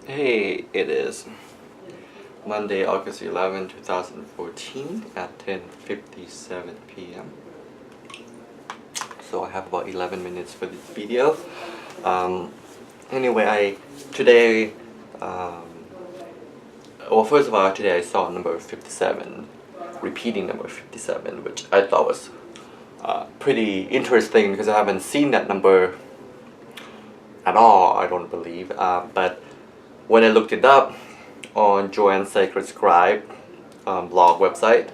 Hey, it is Monday, August 11, 2014 at 10:57 p.m. So I have about 11 minutes for this video. Anyway, today, first of all, today I saw number 57, repeating number 57, which I thought was pretty interesting because I haven't seen that number at all, I don't believe. But when I looked it up on Joanne's Sacred Scribe blog website,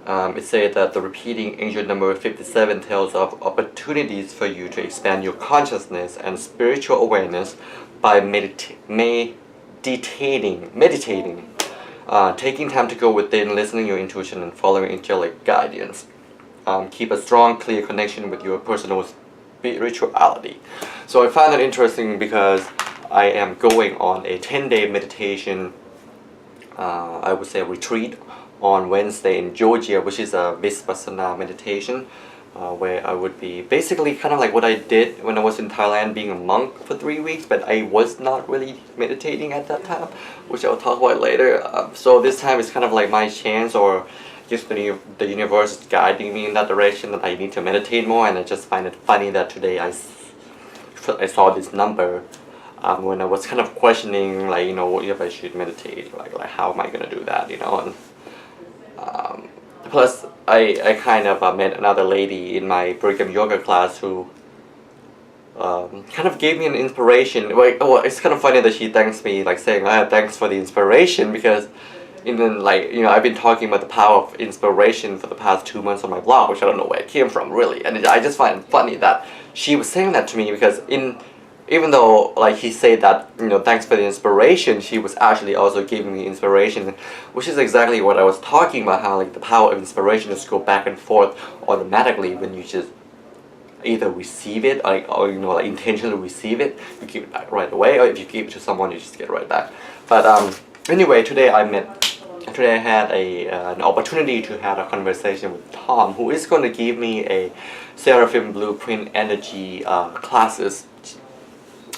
it said that the repeating angel number 57 tells of opportunities for you to expand your consciousness and spiritual awareness by meditating, taking time to go within, listening to your intuition and following angelic guidance. Keep a strong, clear connection with your personal spirituality. So I find that interesting because I am going on a 10-day meditation, I would say retreat, on Wednesday in Georgia, which is a Vipassana meditation, where I would be basically kind of like what I did when I was in Thailand, being a monk for 3 weeks, but I was not really meditating at that time, which I'll talk about later. So this time is kind of like my chance, or just the universe is guiding me in that direction that I need to meditate more. And I just find it funny that today I saw this number when I was kind of questioning, like, if I should meditate, like how am I gonna do that, and plus I kind of met another lady in my Brigham yoga class who kind of gave me an inspiration. Like, it's kind of funny that she thanks me, like saying, thanks for the inspiration, because I've been talking about the power of inspiration for the past 2 months on my blog, which I don't know where it came from really, and I just find it funny that she was saying that to me, because even though like he said that, thanks for the inspiration, she was actually also giving me inspiration, which is exactly what I was talking about, how like the power of inspiration just go back and forth automatically when you just either receive it, or intentionally receive it, you give it back right away, or if you give it to someone, you just get it right back. But anyway, today I had an opportunity to have a conversation with Tom, who is going to give me a Seraphim Blueprint Energy classes.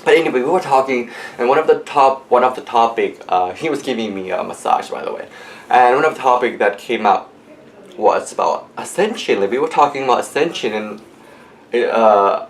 But anyway, we were talking, and one of the topic, he was giving me a massage, by the way, and one of the topic that came up was about Ascension. Like, we were talking about Ascension, and a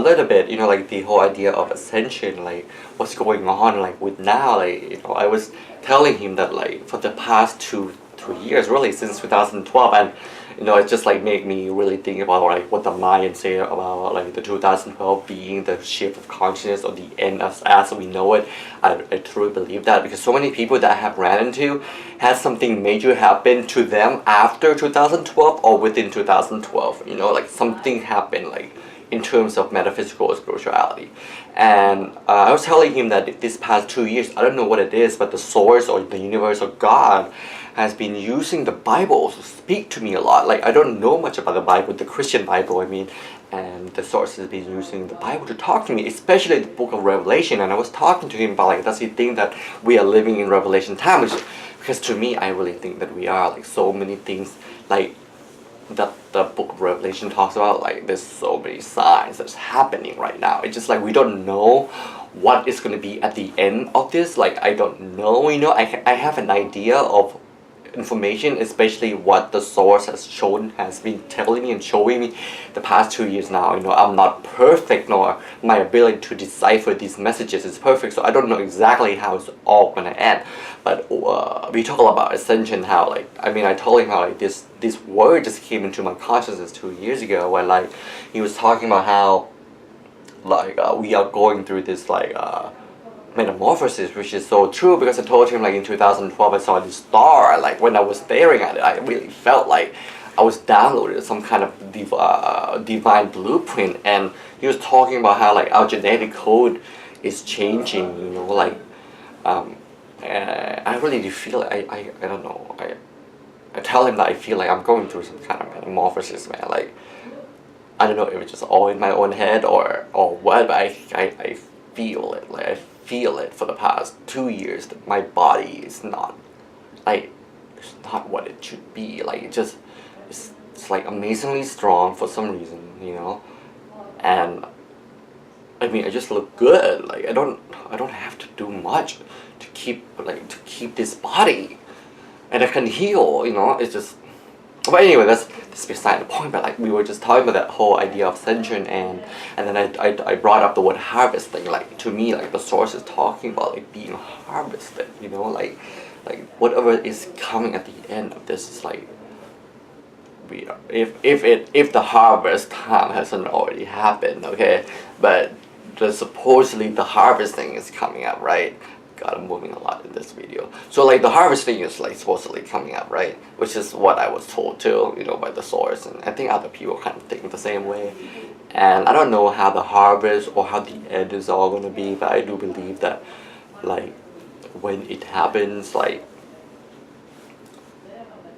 little bit, like the whole idea of Ascension, like what's going on, like with now, like, I was telling him that, like, for the past 2-3 years, really since 2012, and it just like made me really think about like what the Mayans say about like the 2012 being the shift of consciousness, or the end as we know it. I truly believe that, because so many people that I have ran into had something major happen to them after 2012 or within 2012. Like something happened, like in terms of metaphysical or spirituality. And I was telling him that this past 2 years, I don't know what it is, but the source or the universe or God has been using the Bible to speak to me a lot. Like, I don't know much about the Bible, the Christian Bible, I mean, and the source has been using the Bible to talk to me, especially the book of Revelation. And I was talking to him about, like, does he think that we are living in Revelation time? Because to me, I really think that we are. Like, so many things, like, that the book of Revelation talks about, like, there's so many signs that's happening right now. It's just like we don't know what is going to be at the end of this. Like, I don't know, I have an idea of information, especially what the source has been telling me and showing me the past 2 years now. I'm not perfect, nor my ability to decipher these messages is perfect, so I don't know exactly how it's all gonna end. But we talk about Ascension, how like, I told him how like this word just came into my consciousness 2 years ago, when like he was talking about how like we are going through this like metamorphosis, which is so true, because I told him like in 2012 I saw this star. Like when I was staring at it, I really felt like I was downloaded some kind of divine blueprint. And he was talking about how like our genetic code is changing, like and I really do feel I don't know, I tell him that I feel like I'm going through some kind of metamorphosis, man. Like, I don't know if it's just all in my own head or what, but I feel it. Like, I feel it for the past 2 years that my body is not, like, it's not what it should be. Like, it's like amazingly strong for some reason, and I just look good. Like, I don't have to do much keep this body, and I can heal. You know, it's just. But anyway, that's beside the point. But like we were just talking about that whole idea of ascension, and then I brought up the word harvesting. Like to me, like the source is talking about like being harvested. You know, like whatever is coming at the end of this is like. If the harvest time hasn't already happened, okay, but supposedly the harvesting is coming up, right? God, I'm moving a lot in this video. So like the harvesting is like supposedly coming up, right? Which is what I was told too, you know, by the source, and I think other people kind of think the same way. And I don't know how the harvest or how the end is all gonna be, but I do believe that like when it happens, like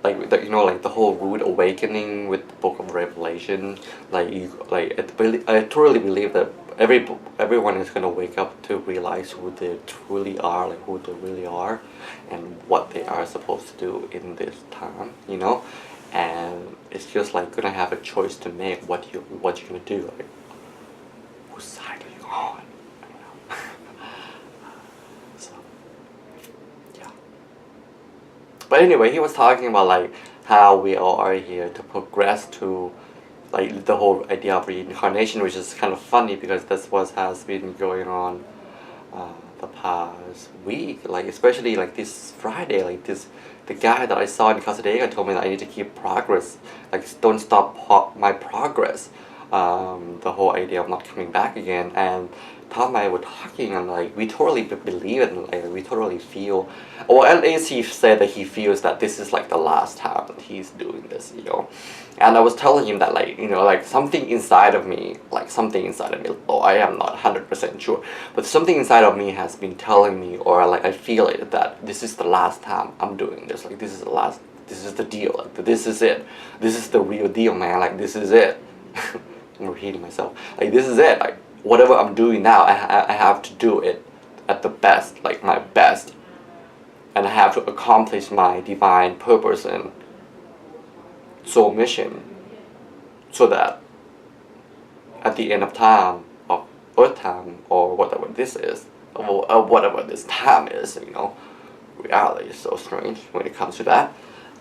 the, you know, like the whole rude awakening with the Book of Revelation, I truly believe that everyone is gonna wake up to realize who they truly are, like who they really are, and what they are supposed to do in this time, you know, and it's just like gonna have a choice to make what you're gonna do, like whose side are you on, you know? So. But anyway, he was talking about like how we all are here to progress to like the whole idea of reincarnation, which is kind of funny because that's what has been going on the past week. Like especially like this Friday, like the guy that I saw in Casa Diego told me that I need to keep progress, like don't stop my progress. The whole idea of not coming back again, and Tom and I were talking, and like we totally believe it, and like we totally feel, or at least he said that he feels that this is like the last time that he's doing this, you know. And I was telling him that like, you know, like something inside of me, though I am not 100% sure, but something inside of me has been telling me, or like I feel it, that this is the last time I'm doing this, like this is the deal, like this is it, this is the real deal, man, like this is it. I'm repeating myself, like this is it, like whatever I'm doing now, I have to do it at the best, like my best, and I have to accomplish my divine purpose and soul mission, so that at the end of time, of earth time, or whatever this is, or whatever this time is, you know, reality is so strange when it comes to that,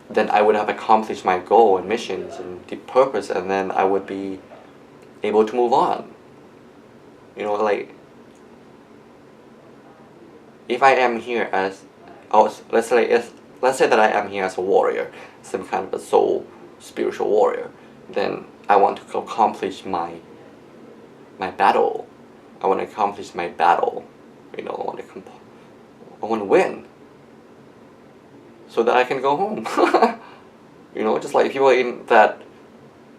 then I would have accomplished my goal and missions and the purpose, and then I would be able to move on. You know, like if I am here as, let's say that I am here as a warrior, some kind of a soul, spiritual warrior, then I want to accomplish my battle. I want to accomplish my battle. You know, I want to win, so that I can go home. You know, just like people in that,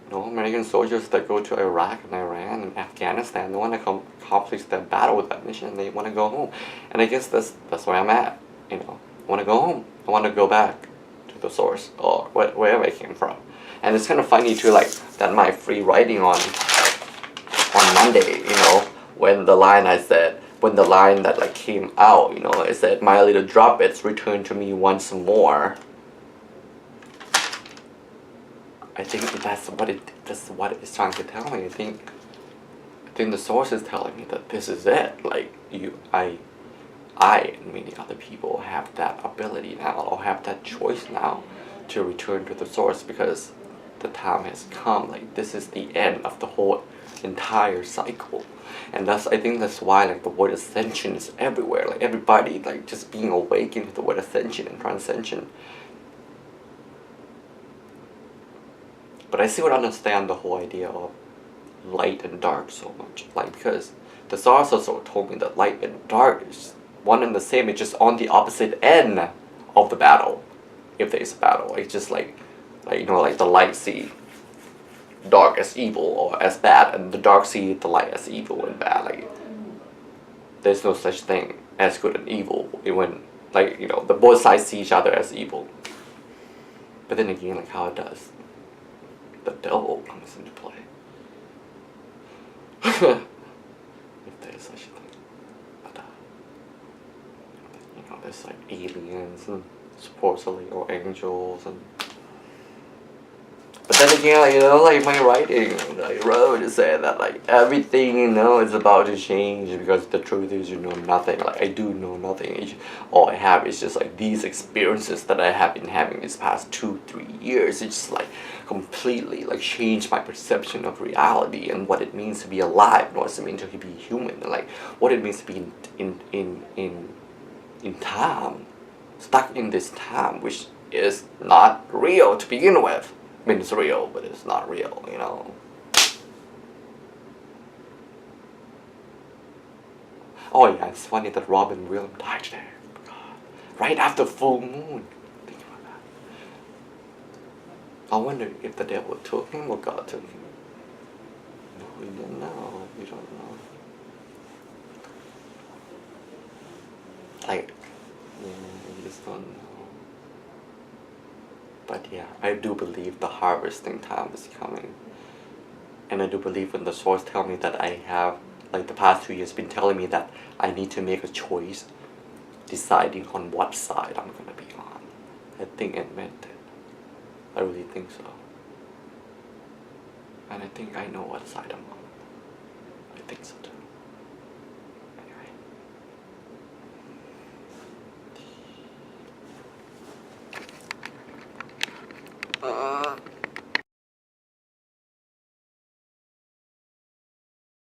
you know, American soldiers that go to Iraq and Iran and Afghanistan, they want to accomplish that battle with that mission, and they want to go home. And I guess that's where I'm at. You know, I want to go home. I want to go back to the source, or wherever I came from. And it's kind of funny too, like that my free writing on Monday, you know, when the line that like came out, you know, it said, "My little droplets return to me once more." I think that's what it's trying to tell me. I think the source is telling me that this is it. Like I and many other people have that ability now, or have that choice now, to return to the source, because the time has come. Like this is the end of the whole entire cycle, and I think that's why like the word ascension is everywhere. Like everybody like just being awakened to the word ascension and transcension. But I still don't understand the whole idea of light and dark so much. Like, because the source also told me that light and dark is one and the same. It's just on the opposite end of the battle, if there is a battle. It's just like you know, like the light see dark as evil or as bad, and the dark see the light as evil and bad. Like there's no such thing as good and evil when, like, you know, the both sides see each other as evil. But then again, like how does the devil comes into play? If there is such a thing. But you know, there's like aliens and supposedly, or angels, and but then again, like, you know, like my writing, I wrote to say that like everything, you know, is about to change because the truth is you know nothing. Like I do know nothing. All I have is just like these experiences that I have been having these past 2-3 years. It's just like completely like changed my perception of reality and what it means to be alive, and what it means to be human, and like what it means to be in time, stuck in this time, which is not real to begin with. I mean, it's real, but it's not real, you know. Oh yeah, it's funny that Robin Williams died there. God. Right after full moon. Think about that. I wonder if the devil took him or God took him. No, we don't know. We don't know. Like, yeah, we just don't know. But yeah, I do believe the harvesting time is coming. And I do believe when the source tell me that I have, like the past 2 years been telling me that I need to make a choice, deciding on what side I'm gonna be on. I think it meant it. I really think so. And I think I know what side I'm on. I think so too.